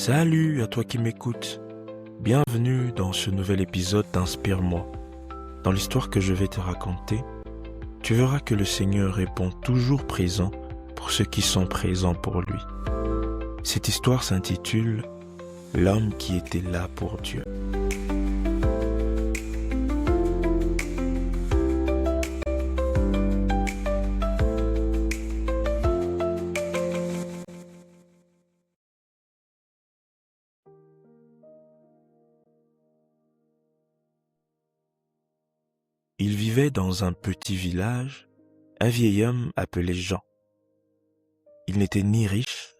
Salut à toi qui m'écoutes. Bienvenue dans ce nouvel épisode d'Inspire-moi. Dans l'histoire que je vais te raconter, tu verras que le Seigneur répond toujours présent pour ceux qui sont présents pour lui. Cette histoire s'intitule « L'homme qui était là pour Dieu ». Il vivait dans un petit village un vieil homme appelé Jean. Il n'était ni riche,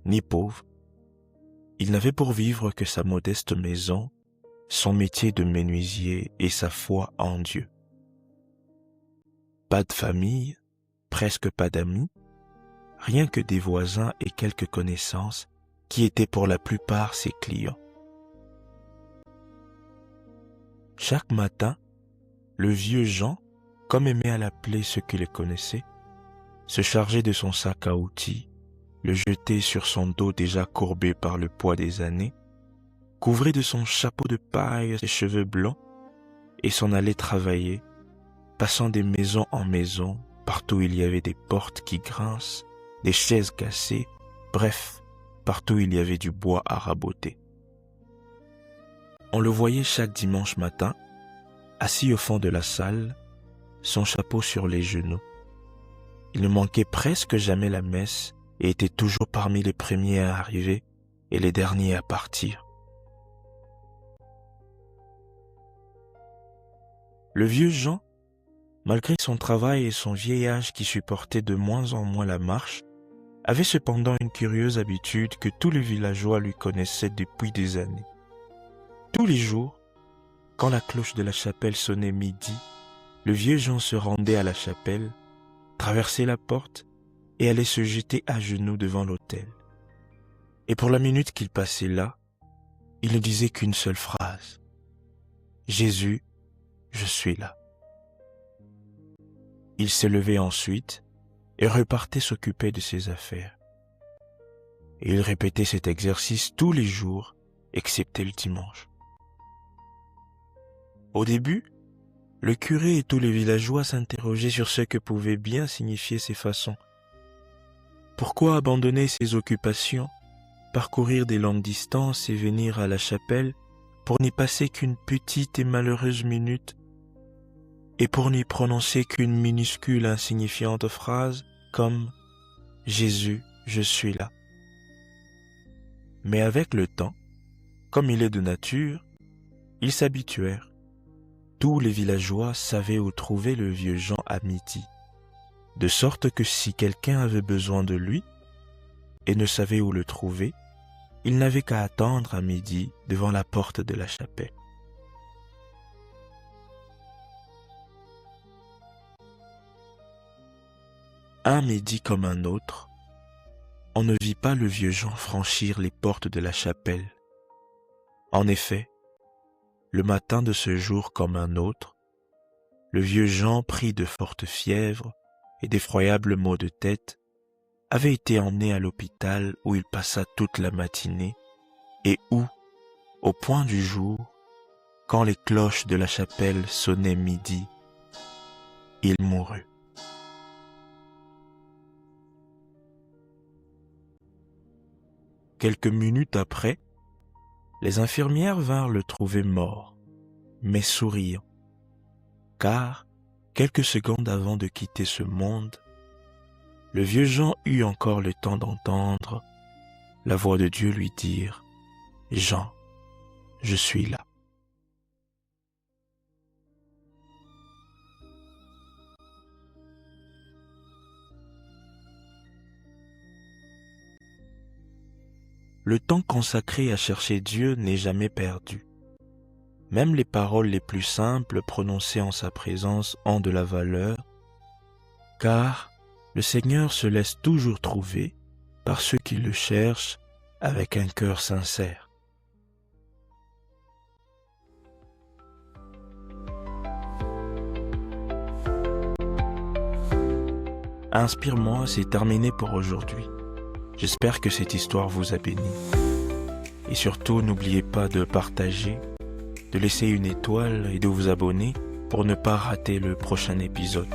ni pauvre. Il n'avait pour vivre que sa modeste maison, son métier de menuisier et sa foi en Dieu. Pas de famille, presque pas d'amis, rien que des voisins et quelques connaissances qui étaient pour la plupart ses clients. Chaque matin, le vieux Jean, comme aimait à l'appeler ceux qui le connaissaient, se chargeait de son sac à outils, le jetait sur son dos déjà courbé par le poids des années, couvrait de son chapeau de paille ses cheveux blancs et s'en allait travailler, passant des maisons en maison, partout où il y avait des portes qui grincent, des chaises cassées, bref, partout où il y avait du bois à raboter. On le voyait chaque dimanche matin, assis au fond de la salle, son chapeau sur les genoux. Il ne manquait presque jamais la messe et était toujours parmi les premiers à arriver et les derniers à partir. Le vieux Jean, malgré son travail et son vieil âge qui supportait de moins en moins la marche, avait cependant une curieuse habitude que tous les villageois lui connaissaient depuis des années. Tous les jours, quand la cloche de la chapelle sonnait midi, le vieux Jean se rendait à la chapelle, traversait la porte et allait se jeter à genoux devant l'autel. Et pour la minute qu'il passait là, il ne disait qu'une seule phrase. « Jésus, je suis là. » Il se levait ensuite et repartait s'occuper de ses affaires. Et il répétait cet exercice tous les jours, excepté le dimanche. Au début, le curé et tous les villageois s'interrogeaient sur ce que pouvaient bien signifier ces façons. Pourquoi abandonner ses occupations, parcourir des longues distances et venir à la chapelle pour n'y passer qu'une petite et malheureuse minute et pour n'y prononcer qu'une minuscule insignifiante phrase comme « Jésus, je suis là ». Mais avec le temps, comme il est de nature, ils s'habituèrent. Tous les villageois savaient où trouver le vieux Jean à midi, de sorte que si quelqu'un avait besoin de lui et ne savait où le trouver, il n'avait qu'à attendre à midi devant la porte de la chapelle. Un midi comme un autre, on ne vit pas le vieux Jean franchir les portes de la chapelle. En effet, le matin de ce jour comme un autre, le vieux Jean, pris de fortes fièvres et d'effroyables maux de tête, avait été emmené à l'hôpital où il passa toute la matinée et où, au point du jour, quand les cloches de la chapelle sonnaient midi, il mourut. Quelques minutes après, les infirmières vinrent le trouver mort, mais souriant, car, quelques secondes avant de quitter ce monde, le vieux Jean eut encore le temps d'entendre la voix de Dieu lui dire « Jean, je suis là ». Le temps consacré à chercher Dieu n'est jamais perdu. Même les paroles les plus simples prononcées en sa présence ont de la valeur, car le Seigneur se laisse toujours trouver par ceux qui le cherchent avec un cœur sincère. Inspire-moi, c'est terminé pour aujourd'hui. J'espère que cette histoire vous a béni. Et surtout, n'oubliez pas de partager, de laisser une étoile et de vous abonner pour ne pas rater le prochain épisode.